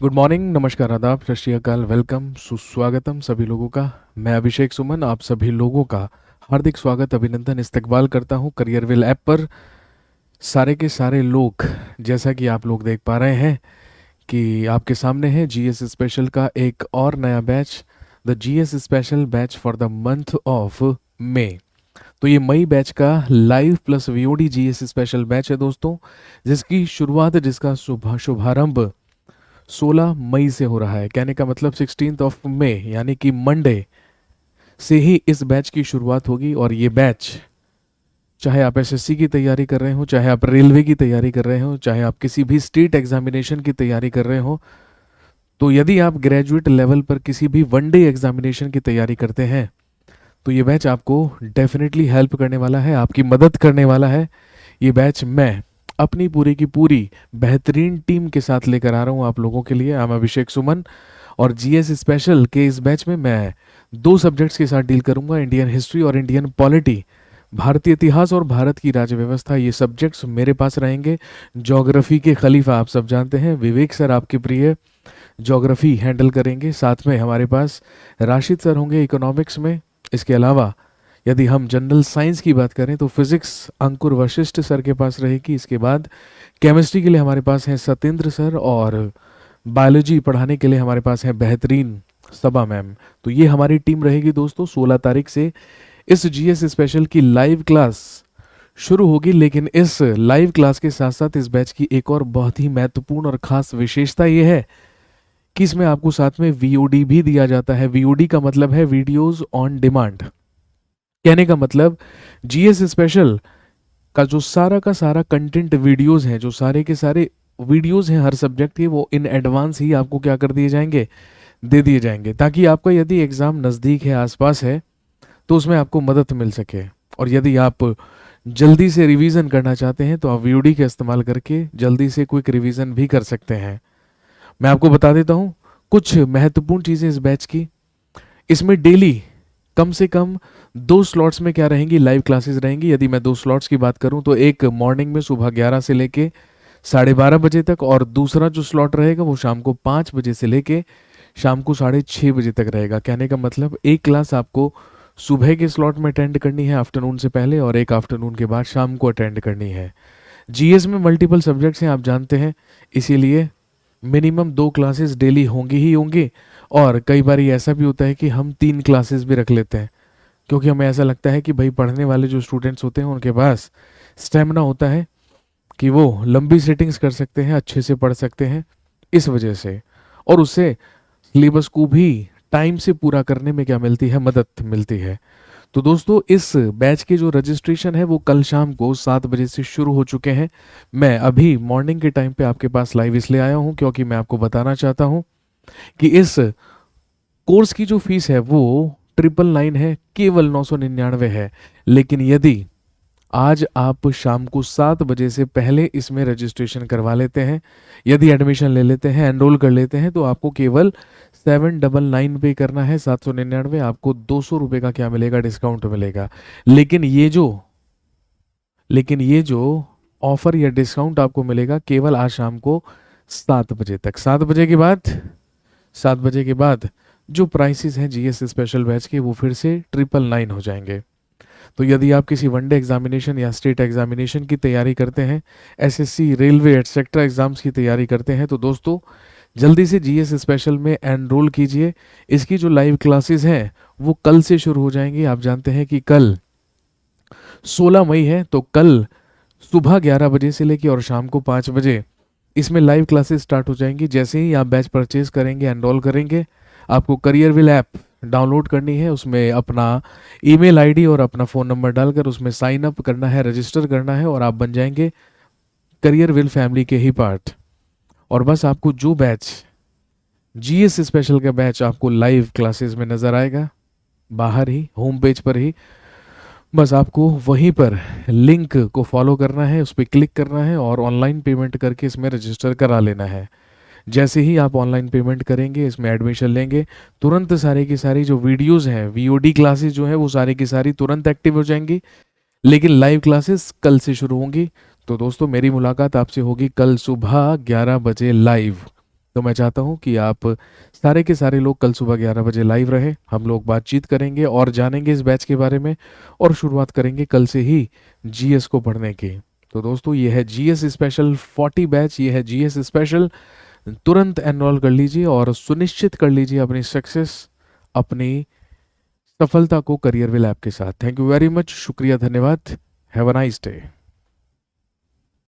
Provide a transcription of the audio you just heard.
Good morning, नमस्कार, आदाब, सत श्री अकाल, वेलकम, सुस्वागतम सभी लोगों का। मैं अभिषेक सुमन आप सभी लोगों का हार्दिक स्वागत, अभिनंदन, इस्तकबाल करता हूं करियरविल ऐप पर। सारे के सारे लोग, जैसा कि आप लोग देख पा रहे हैं कि आपके सामने है जीएस स्पेशल का एक और नया batch, the GS special batch for the month of May. तो ये मई बैच का live plus VOD GS special batch है दोस्तों, जिसकी शुरुआत, जिसका शुभारंभ 16 मई से हो रहा है। कहने का मतलब 16th ऑफ मई यानी कि मंडे से ही इस बैच की शुरुआत होगी। और ये बैच, चाहे आप एसएससी की तैयारी कर रहे हो, चाहे आप रेलवे की तैयारी कर रहे हो, चाहे आप किसी भी स्टेट एग्जामिनेशन की तैयारी कर रहे हो, तो यदि आप ग्रेजुएट लेवल पर किसी भी वनडे एग्जामिनेशन की तैयारी करते हैं तो ये बैच आपको डेफिनेटली हेल्प करने वाला है, आपकी मदद करने वाला है। ये बैच मैं अपनी पूरी की पूरी बेहतरीन टीम के साथ लेकर आ रहा हूँ आप लोगों के लिए। आई एम अभिषेक सुमन, और जीएस स्पेशल के इस बैच में मैं दो सब्जेक्ट्स के साथ डील करूंगा, इंडियन हिस्ट्री और इंडियन पॉलिटी, भारतीय इतिहास और भारत की राज्य व्यवस्था। ये सब्जेक्ट्स मेरे पास रहेंगे। ज्योग्राफी के खलीफा आप सब जानते हैं, विवेक सर आपके प्रिय ज्योग्राफी हैंडल करेंगे। साथ में हमारे पास राशिद सर होंगे इकोनॉमिक्स में। इसके अलावा यदि हम जनरल साइंस की बात करें तो फिजिक्स अंकुर वशिष्ठ सर के पास रहेगी। इसके बाद केमिस्ट्री के लिए हमारे पास हैं सत्येंद्र सर, और बायोलॉजी पढ़ाने के लिए हमारे पास है बेहतरीन सबा मैम। तो ये हमारी टीम रहेगी दोस्तों। 16 तारीख से इस जीएस स्पेशल की लाइव क्लास शुरू होगी, लेकिन इस लाइव क्लास के साथ साथ इस बैच की एक और बहुत ही महत्वपूर्ण और खास विशेषता ये है कि इसमें आपको साथ में वीओडी भी दिया जाता है। वीओडी का मतलब है वीडियोज ऑन डिमांड। कहने का मतलब जीएस स्पेशल का जो सारा का सारा कंटेंट वीडियोज हैं, जो सारे के सारे वीडियोज हैं हर सब्जेक्ट के, वो इन एडवांस ही आपको क्या कर दिए जाएंगे, दे दिए जाएंगे, ताकि आपका यदि एग्ज़ाम नज़दीक है, आसपास है, तो उसमें आपको मदद मिल सके। और यदि आप जल्दी से रिवीजन करना चाहते हैं तो आप वीओडी का इस्तेमाल करके जल्दी से क्विक रिवीजन भी कर सकते हैं। मैं आपको बता देता हूँ कुछ महत्वपूर्ण चीज़ें इस बैच की। इसमें डेली कम से कम 2 स्लॉट्स में क्या रहेंगी, लाइव क्लासेस रहेंगी। यदि मैं 2 स्लॉट्स की बात करूं तो एक मॉर्निंग में सुबह 11 से लेके 12:30 बजे तक, और दूसरा जो स्लॉट रहेगा वो शाम को 5 बजे से लेके शाम को 6:30 बजे तक रहेगा। कहने का मतलब एक क्लास आपको सुबह के स्लॉट में अटेंड करनी है आफ्टरनून से पहले, और एक आफ्टरनून के बाद शाम को अटेंड करनी है। जीएस में मल्टीपल सब्जेक्ट्स हैं आप जानते हैं, इसीलिए मिनिमम 2 क्लासेस डेली होंगी ही होंगी। और कई बार ऐसा भी होता है कि हम 3 क्लासेस भी रख लेते हैं, क्योंकि हमें ऐसा लगता है कि भाई पढ़ने वाले जो स्टूडेंट्स होते हैं उनके पास स्टेमिना होता है कि वो लंबी सेटिंग्स कर सकते हैं, अच्छे से पढ़ सकते हैं, इस वजह से। और उससे सिलेबस को भी टाइम से पूरा करने में क्या मिलती है, मदद मिलती है। तो दोस्तों इस बैच के जो रजिस्ट्रेशन है वो कल शाम को 7 बजे से शुरू हो चुके हैं। मैं अभी मॉर्निंग के टाइम पे आपके पास लाइव इसलिए आया हूँ क्योंकि मैं आपको बताना चाहता हूँ कि इस कोर्स की जो फीस है वो 999 है, केवल 999 है। लेकिन यदि आज आप शाम को 7 बजे से पहले इसमें रजिस्ट्रेशन करवा लेते हैं, यदि एडमिशन ले लेते हैं, एनरोल कर लेते हैं, तो आपको केवल 799 पे करना है, 799। आपको 200 रुपये का क्या मिलेगा, डिस्काउंट मिलेगा। लेकिन ये जो ऑफर या डिस्काउंट आपको मिलेगा केवल आज शाम को 7 बजे तक। 7 बजे के बाद जो प्राइसेस हैं जीएस स्पेशल बैच के वो फिर से 999 हो जाएंगे। तो यदि आप किसी वनडे एग्जामिनेशन या स्टेट एग्जामिनेशन की तैयारी करते हैं, एसएससी, रेलवे एटसेट्रा एग्जाम्स की तैयारी करते हैं, तो दोस्तों जल्दी से जीएस स्पेशल में एनरोल कीजिए। इसकी जो लाइव क्लासेस हैं वो कल से शुरू हो जाएंगी। आप जानते हैं कि कल 16 मई है, तो कल सुबह 11 बजे से लेकर और शाम को 5 बजे इसमें लाइव क्लासेस स्टार्ट हो जाएंगी। जैसे ही आप बैच परचेज करेंगे, एनरोल करेंगे, आपको करियरविल ऐप डाउनलोड करनी है, उसमें अपना ईमेल आईडी और अपना फ़ोन नंबर डालकर उसमें साइन अप करना है, रजिस्टर करना है, और आप बन जाएंगे करियरविल फैमिली के ही पार्ट। और बस आपको जो बैच, जीएस स्पेशल का बैच आपको लाइव क्लासेस में नज़र आएगा, बाहर ही होम पेज पर ही, बस आपको वहीं पर लिंक को फॉलो करना है, उस पर क्लिक करना है और ऑनलाइन पेमेंट करके इसमें रजिस्टर करा लेना है। जैसे ही आप ऑनलाइन पेमेंट करेंगे, इसमें एडमिशन लेंगे, तुरंत सारी की सारी जो वीडियोस हैं, वीओडी क्लासेस जो है वो सारी की सारी तुरंत एक्टिव हो जाएंगी। लेकिन लाइव क्लासेस कल से शुरू होंगी। तो दोस्तों मेरी मुलाकात आपसे होगी कल सुबह 11 बजे लाइव। तो मैं चाहता हूँ कि आप सारे के सारे लोग कल सुबह 11 बजे लाइव रहे। हम लोग बातचीत करेंगे और जानेंगे इस बैच के बारे में, और शुरुआत करेंगे कल से ही जीएस को पढ़ने की। तो दोस्तों, ये है जीएस स्पेशल 40 बैच, ये है जीएस स्पेशल। तुरंत एनरोल कर लीजिए और सुनिश्चित कर लीजिए अपनी सक्सेस, अपनी सफलता को करियर विल ऐप के साथ। थैंक यू वेरी मच, शुक्रिया, धन्यवाद। Have a nice day.